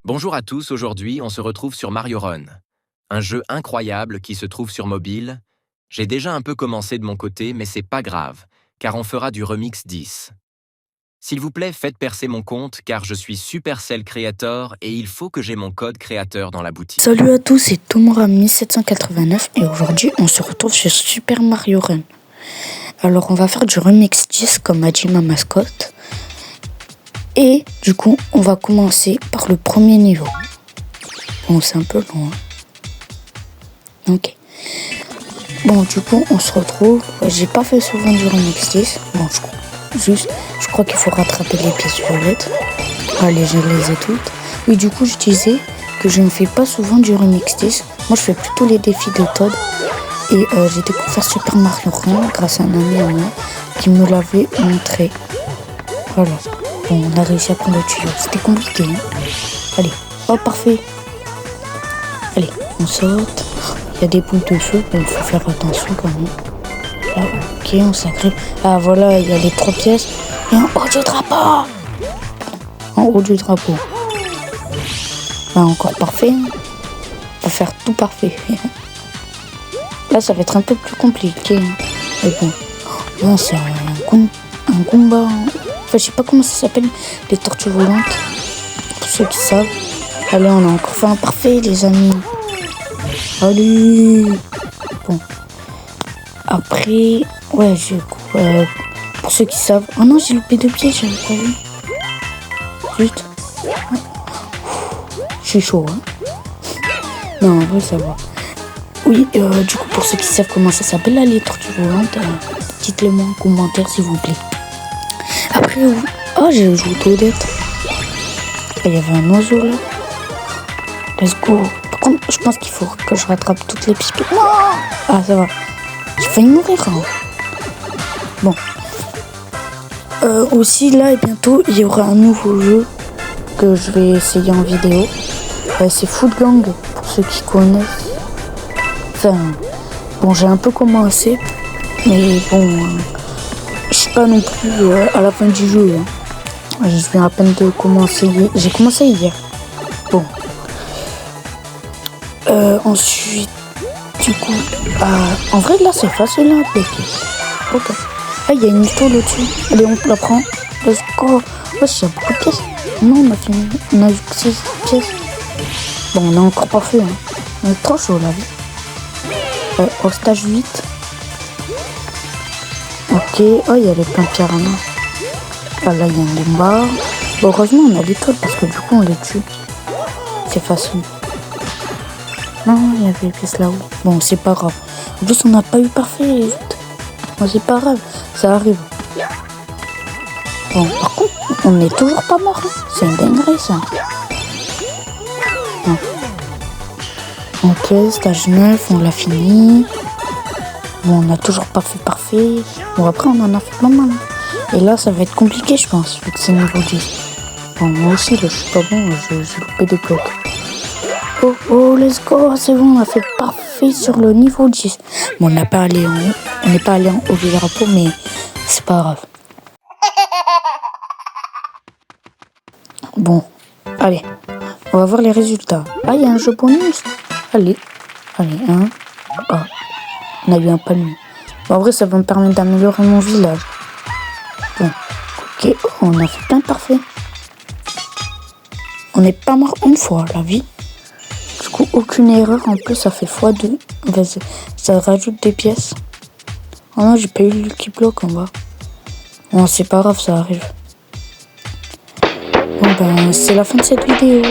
Bonjour à tous, aujourd'hui on se retrouve sur Mario Run. Un jeu incroyable qui se trouve sur mobile. J'ai déjà un peu commencé de mon côté, mais c'est pas grave, car on fera du remix 10. S'il vous plaît, faites percer mon compte, car je suis Supercell Creator et il faut que j'ai mon code créateur dans la boutique. Salut à tous, c'est Tomora1789 et aujourd'hui on se retrouve sur Super Mario Run. Alors on va faire du remix 10 comme a dit ma mascotte. Et du coup on va commencer par le premier niveau. Bon c'est un peu long hein. Ok. Bon du coup on se retrouve. J'ai pas fait souvent du remix 10. Bon je crois qu'il faut rattraper les pièces violettes. Allez je les ai toutes. Oui du coup je disais que je ne fais pas souvent du remix 10. Moi je fais plutôt les défis de Todd. Et j'ai découvert Super Mario Run grâce à un ami à moi qui me l'avait montré. Voilà. Bon, on a réussi à prendre le tuyau. C'était compliqué. Hein. Allez. Oh, parfait. Allez, on saute. Il y a des boules de feu. Bon, il faut faire attention quand même. Là, ok, on s'agrippe. Ah, voilà, il y a les 3 pièces. Et en haut du drapeau. En haut du drapeau. Là, encore parfait. On va faire tout parfait. Là, ça va être un peu plus compliqué. Mais bon. Là, c'est un combat. Enfin, je sais pas comment ça s'appelle, les tortues volantes. Pour ceux qui savent. Allez, on a encore fait un parfait, les amis. Allez. Bon. Après, ouais, pour ceux qui savent. Oh non, j'ai loupé 2 pieds, j'avais pas vu. Juste. Je suis chaud, hein. Non, en vrai, ça va. Oui, du coup, pour ceux qui savent comment ça s'appelle, là, les tortues volantes, dites-le moi en commentaire, s'il vous plaît. Après, oh, j'ai joué Toadette. Il y avait un oiseau, là. Let's go. Par contre, je pense qu'il faut que je rattrape toutes les pistes. Non. Ah, ça va. J'ai failli mourir, hein. Bon. Aussi, là, et bientôt, il y aura un nouveau jeu que je vais essayer en vidéo. C'est Food Gang, pour ceux qui connaissent. Enfin, bon, j'ai un peu commencé, mais bon, je suis pas non plus à la fin du jeu. Hein. Je viens à peine de commencer. J'ai commencé hier. Bon. Ensuite, du coup, en vrai, là, c'est facile, hein, les pièces. Ok. Ah, il y a une toile au-dessus. Allez, on la prend. Let's go. Ouais, il y a beaucoup de pièces. Non, on a fini. On a eu 6 pièces. Bon, on est encore pas fait. Hein. On est trop chaud, la vie. Au stage 8. Ok. Oh, il y a les plein de piranhas. Ah, là, il y a un combat. Bon, heureusement, on a l'étoile parce que du coup, on les tue. C'est facile. Non, il y avait les pièces là-haut. Bon, c'est pas grave. En plus, on n'a pas eu parfait. Bon, c'est pas grave. Ça arrive. Bon, par contre, on n'est toujours pas mort. Hein. C'est une dinguerie, ça. Bon. Ok, stage 9, on l'a fini. Bon, on n'a toujours pas fait parfait. Bon, après, on en a fait pas mal. Et là, ça va être compliqué, je pense, vu que c'est niveau 10. Bon, moi aussi, là, je suis pas bon, j'ai loupé des blocs. Oh, let's go, c'est bon, on a fait parfait sur le niveau 10. Bon, on n'est pas allé en haut du drapeau, mais c'est pas grave. Bon, allez, on va voir les résultats. Ah, il y a un jeu bonus. Allez, hein. Oh, on a eu un palmier. Bon, en vrai, ça va me permettre d'améliorer mon village. Bon, ok, on a fait plein de parfait. On n'est pas mort une fois, la vie. Du coup, aucune erreur. En plus, ça fait x2. Vas-y, ça rajoute des pièces. Oh non, j'ai pas eu le Lucky Block en bas. Bon, c'est pas grave, ça arrive. Bon, ben, c'est la fin de cette vidéo.